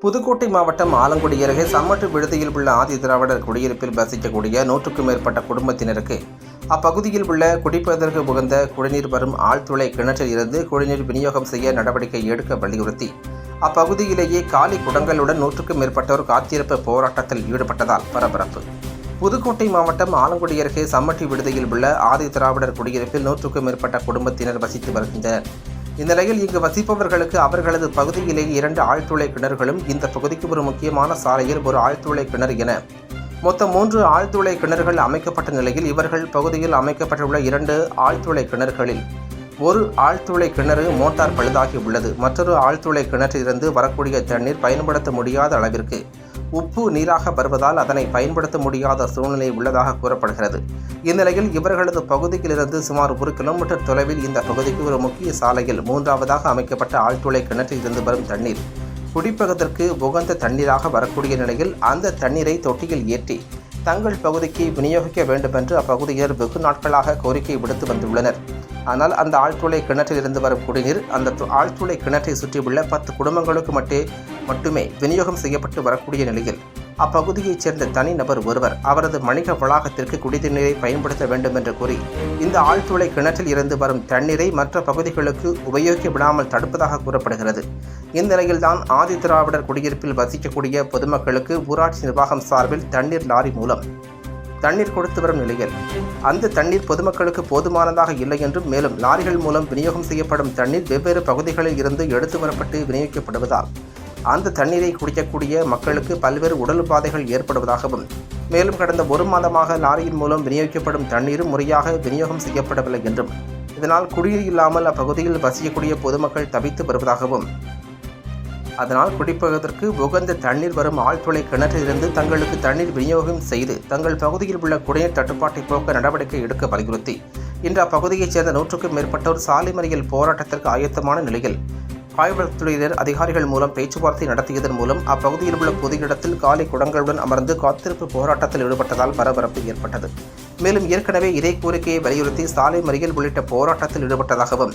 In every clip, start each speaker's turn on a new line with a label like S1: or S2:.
S1: புதுக்கோட்டை மாவட்டம் ஆலங்குடி அருகே சம்மட்டு விடுதியில் உள்ள ஆதி திராவிடர் குடியிருப்பில் வசிக்கக்கூடிய 100க்கும் மேற்பட்ட குடும்பத்தினருக்கு அப்பகுதியில் உள்ள குடிப்பதற்கு உகந்த குடிநீர் வரும் ஆழ்துளை கிணற்றில் இருந்து குடிநீர் விநியோகம் செய்ய நடவடிக்கை எடுக்க வலியுறுத்தி அப்பகுதியிலேயே காலி குடங்களுடன் 100க்கும் மேற்பட்டோர் காத்திருப்பு போராட்டத்தில் ஈடுபட்டதால் பரபரப்பு. புதுக்கோட்டை மாவட்டம் ஆலங்குடி அருகே சம்மட்டி விடுதியில் உள்ள ஆதி திராவிடர் குடியிருப்பில் 100க்கும் மேற்பட்ட குடும்பத்தினர் வசித்து வருகின்றனர். இந்நிலையில் இங்கு வசிப்பவர்களுக்கு அவர்களது பகுதியிலேயே 2 ஆழ்துளை கிணறுகளும், இந்த பகுதிக்கு ஒரு முக்கியமான சாலையில் ஒரு ஆழ்துளை கிணறு என மொத்தம் 3 ஆழ்துளை கிணறுகள் அமைக்கப்பட்ட நிலையில் இவர்கள் பகுதியில் அமைக்கப்பட்டுள்ள 2 ஆழ்துளை கிணறுகளில் ஒரு ஆழ்துளை கிணறு மோட்டார் பழுதாகி உள்ளது. மற்றொரு ஆழ்துளை கிணற்றிலிருந்து வரக்கூடிய தண்ணீர் பயன்படுத்த முடியாத அளவிற்கு உப்பு நீராக வருவதால் அதனை பயன்படுத்த முடியாத சூழ்நிலை உள்ளதாக கூறப்படுகிறது. இந்நிலையில் இவர்களது பகுதியிலிருந்து சுமார் 1 கிலோமீட்டர் தொலைவில் இந்த பகுதிக்கு ஒரு முக்கிய சாலையில் 3வது அமைக்கப்பட்ட ஆழ்துளை கிணற்றில் இருந்து வரும் தண்ணீர் குடிப்பதற்கு உகந்த தண்ணீராக வரக்கூடிய நிலையில் அந்த தண்ணீரை தொட்டியில் ஏற்றி தங்கள் பகுதிக்கு விநியோகிக்க வேண்டும் என்று அப்பகுதியினர் வெகு நாட்களாக கோரிக்கை விடுத்து வந்துள்ளனர். ஆனால் அந்த ஆழ்துளை கிணற்றில் இருந்து வரும் குடிநீர் அந்த ஆழ்துளை கிணற்றை சுற்றியுள்ள 10 குடும்பங்களுக்கு மட்டுமே விநியோகம் செய்யப்பட்டு வரக்கூடிய நிலையில் அப்பகுதியைச் சேர்ந்த தனிநபர் ஒருவர் அவரது வணிக வளாகத்திற்கு குடிநீரை பயன்படுத்த வேண்டும் என்று கூறி இந்த ஆழ்துளை கிணற்றில் இருந்து வரும் தண்ணீரை மற்ற பகுதிகளுக்கு உபயோகிக்க விடாமல் தடுப்பதாக கூறப்படுகிறது. இந்நிலையில்தான் ஆதி திராவிடர் குடியிருப்பில் வசிக்கக்கூடிய பொதுமக்களுக்கு ஊராட்சி நிர்வாகம் சார்பில் தண்ணீர் லாரி மூலம் தண்ணீர் கொடுத்து வரும் நிலையில் அந்த தண்ணீர் பொதுமக்களுக்கு போதுமானதாக இல்லை என்றும், மேலும் லாரிகள் மூலம் விநியோகம் செய்யப்படும் தண்ணீர் வெவ்வேறு பகுதிகளில் இருந்து எடுத்து வரப்பட்டு விநியோகிக்கப்படுவதால் அந்த தண்ணீரை குடிக்கக்கூடிய மக்களுக்கு பல்வேறு உடல் உபாதைகள் ஏற்படுவதாகவும், மேலும் கடந்த 1 மாதமாக லாரியின் மூலம் விநியோகிக்கப்படும் தண்ணீரும் முறையாக விநியோகம் செய்யப்படவில்லை என்றும், இதனால் குடிநீர் இல்லாமல் அப்பகுதியில் வசிக்கக்கூடிய பொதுமக்கள் தவித்து வருவதாகவும், அதனால் குடிப்பதற்கு உகந்த தண்ணீர் வரும் ஆழ்துளை கிணற்றிலிருந்து தங்களுக்கு தண்ணீர் விநியோகம் செய்து தங்கள் பகுதியில் உள்ள குடிநீர் தட்டுப்பாட்டை போக்க நடவடிக்கை எடுக்க வலியுறுத்தி இன்று அப்பகுதியைச் சேர்ந்த 100க்கும் மேற்பட்டோர் சாலை மறியல் போராட்டத்திற்கு ஆயத்தமான நிலையில் காவல்துறையினர் அதிகாரிகள் மூலம் பேச்சுவார்த்தை நடத்தியதன் மூலம் அப்பகுதியில் உள்ள பொது இடத்தில் காலி குடங்களுடன் அமர்ந்து காத்திருப்பு போராட்டத்தில் ஈடுபட்டதால் பரபரப்பு ஏற்பட்டது. மேலும் ஏற்கனவே இதே கோரிக்கையை வலியுறுத்தி சாலை மறியல் உள்ளிட்ட போராட்டத்தில் ஈடுபட்டதாகவும்,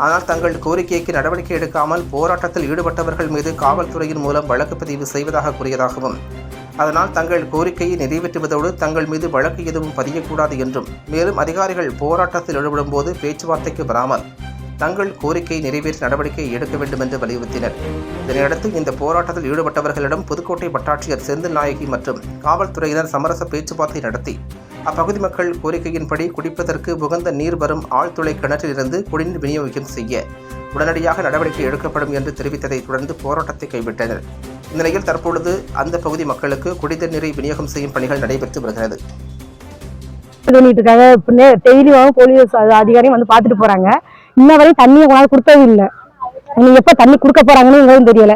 S1: ஆனால் தங்கள் கோரிக்கைக்கு நடவடிக்கை எடுக்காமல் போராட்டத்தில் ஈடுபட்டவர்கள் மீது காவல்துறையின் மூலம் வழக்கு பதிவு செய்வதாக கூறியதாகவும், அதனால் தங்கள் கோரிக்கையை நிறைவேற்றுவதோடு தங்கள் மீது வழக்கு எதுவும் பதியக்கூடாது என்றும், மேலும் அதிகாரிகள் போராட்டத்தில் ஈடுபடும் போது பேச்சுவார்த்தைக்கு வராமல் தங்கள் கோரிக்கையை நிறைவேற்ற நடவடிக்கை எடுக்க வேண்டும் என்று வலியுறுத்தினர். இதனையடுத்து இந்த போராட்டத்தில் ஈடுபட்டவர்களிடம் புதுக்கோட்டை வட்டாட்சியர் செந்தில் நாயகி மற்றும் காவல்துறையினர் சமரச பேச்சுவார்த்தை நடத்தி அப்பகுதி மக்கள் கோரிக்கையின்படி குடிப்பதற்கு உகந்த நீர் வரும் ஆழ்துளை கிணற்றிலிருந்து குடிநீர் விநியோகம் செய்ய உடனடியாக நடவடிக்கை எடுக்கப்படும் என்று தெரிவித்ததை தொடர்ந்து போராட்டத்தை கைவிட்டனர். இந்நிலையில் தற்பொழுது அந்த பகுதி மக்களுக்கு குடிநீர் நீரை விநியோகம் செய்யும் பணிகள் நடைபெற்று வருகிறது.
S2: போலீஸ் அதிகாரியும் வந்து பார்த்துட்டு போறாங்க. இன்ன வரை தண்ணியை கொண்டாந்து கொடுத்தது இல்லை. நீங்க எப்ப தண்ணி கொடுக்க போறாங்கன்னு எங்களுக்கு தெரியல.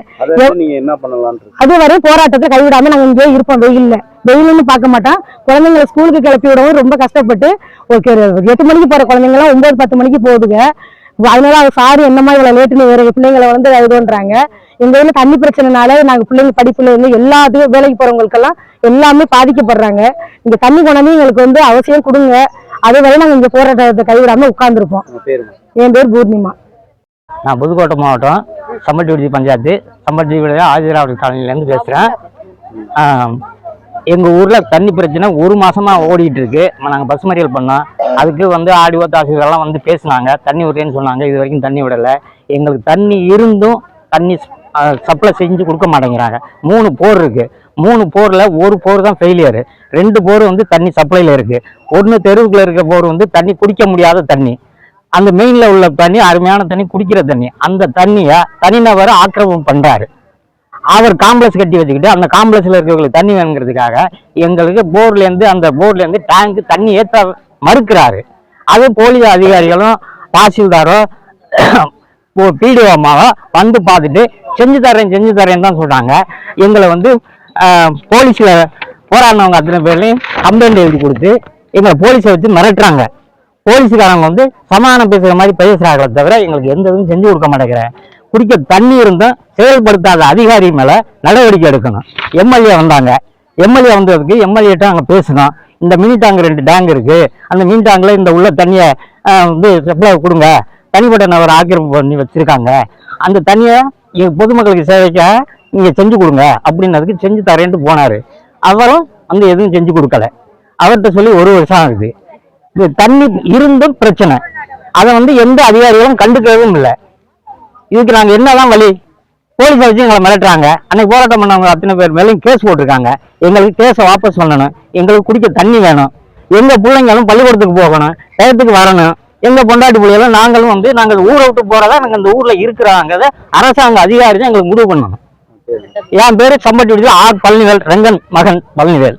S2: அது வரை போராட்டத்தை கைவிடாம நாங்க இங்கே இருப்போம். வெயில்னு பார்க்க மாட்டோம். குழந்தைங்களை ஸ்கூலுக்கு கிளப்பி விடவும் ரொம்ப கஷ்டப்பட்டு 8 மணிக்கு போற குழந்தைங்க எல்லாம் 9-10 மணிக்கு போகுதுங்க. அதனால அவங்க சாரு என்னமா இவ்வளவு லேட்டுன்னு வேற பிள்ளைங்களை வந்து இதுன்றாங்க. எங்க ஊர்ல தண்ணி பிரச்சனைனால நாங்க பிள்ளைங்க படிப்புல இருந்து எல்லாத்துக்கும் வேலைக்கு போறவங்களுக்கெல்லாம் எல்லாமே பாதிக்கப்படுறாங்க. இங்க தண்ணி கொண்டாந்து எங்களுக்கு வந்து அவசியம் கொடுங்க. அது வரை நாங்க இங்க போராட்டத்தை கைவிடாம உட்கார்ந்துருப்போம். என் பேர் பூர்ணிமா.
S3: நான் புதுக்கோட்டை மாவட்டம் சம்மட்டி விடுதி பஞ்சாயத்து சம்மட்டி விடுதி ஆதி திராவிடர் காலனிலேருந்து பேசுகிறேன். எங்கள் ஊரில் தண்ணி பிரச்சனை 1 மாதமாக ஓடிட்டு இருக்கு. நாங்கள் பஸ் மறியல் பண்ணோம். அதுக்கு வந்து ஆடிஓ தாசில்தாரெல்லாம் வந்து பேசினாங்க. தண்ணி விடுறேன்னு சொன்னாங்க. இது வரைக்கும் தண்ணி விடலை. எங்களுக்கு தண்ணி இருந்தும் தண்ணி சப்ளை செஞ்சு கொடுக்க மாட்டேங்கிறாங்க. 3 போர் இருக்குது. 3 போரில் 1 போர் தான் ஃபெயிலியரு. 2 போர் வந்து தண்ணி சப்ளையில் இருக்குது. 1 தெருவுக்குள்ள இருக்க போர் வந்து தண்ணி குடிக்க முடியாத தண்ணி. அந்த மெயினில் உள்ள தண்ணி அருமையான தண்ணி, குடிக்கிற தண்ணி. அந்த தண்ணியை தனிநபர் ஆக்கிரமிப்பு பண்ணுறாரு. அவர் காம்ப்ளெக்ஸ் கட்டி வச்சுக்கிட்டு அந்த காம்ப்ளெக்ஸில் இருக்கிறவங்களுக்கு தண்ணி வேணுங்கிறதுக்காக எங்களுக்கு அந்த போர்லேருந்து டேங்க்கு தண்ணி ஏற்ற மறுக்கிறாரு. அது போலீஸ் அதிகாரிகளும் தாசில்தாரோ பிடிஓ அம்மாவோ வந்து பார்த்துட்டு செஞ்சு தரேன்னு தான் சொல்கிறாங்க. எங்களை வந்து போலீஸில் போராடினவங்க அத்தனை பேர்லையும் கம்ப்ளைண்ட் எழுதி கொடுத்து எங்களை போலீஸை வச்சு மிரட்டுறாங்க. போலீஸுக்காரங்க வந்து சமாதானம் பேசுகிற மாதிரி பேசுகிறாங்களே தவிர எங்களுக்கு எந்த இதுவும் செஞ்சு கொடுக்க மாட்டேங்கிறேன். குடிக்க தண்ணி இருந்தும் செயல்படுத்தாத அதிகாரி மேலே நடவடிக்கை எடுக்கணும். எம்எல்ஏ வந்தாங்க. எம்எல்ஏ வந்ததுக்கு எம்எல்ஏட்ட நாங்கள் பேசணும். இந்த மினி டேங்க் 2 டேங்க் இருக்குது. அந்த மினி டேங்கில் இந்த உள்ள தண்ணியை வந்து சப்ளை கொடுங்க. தனிப்பட்ட நபர் ஆக்கிரமிப்பு பண்ணி வச்சுருக்காங்க. அந்த தண்ணியை பொதுமக்களுக்கு சேவைக்காக நீங்க செஞ்சு கொடுங்க அப்படின்னதுக்கு செஞ்சு தரேன்ட்டு போனாரு. அவரும் வந்து எதுவும் செஞ்சு கொடுக்கல. அவர்கிட்ட சொல்லி 1 வருஷம் ஆகுது. இது தண்ணி இருந்தும் பிரச்சனை, அதை வந்து எந்த அதிகாரிகளும் கண்டுக்கிறதும் இல்லை. இதுக்கு நாங்க என்னதான் வழி? போலீஸை வச்சு எங்களை மிரட்டுறாங்க. அன்னைக்கு போராட்டம் பண்ணவங்க அத்தனை பேர் மேலேயும் கேஸ் போட்டிருக்காங்க. எங்களுக்கு கேஸை வாபஸ் பண்ணணும். எங்களுக்கு குடிக்க தண்ணி வேணும். எங்க பிள்ளைங்களும் பள்ளிக்கூடத்துக்கு போகணும், டயத்துக்கு வரணும். எங்க பொண்டாட்டி பிள்ளைகளும் நாங்களும் வந்து நாங்கள் ஊரை விட்டு போறதா நாங்கள் இந்த ஊர்ல இருக்கிறாங்க. அரசாங்க அதிகாரி தான் எங்களுக்கு முடிவு பண்ணணும். என் பேரு சம்பட்டி ஆர் பழனிவேல், ரங்கன் மகன் பழனிவேல்.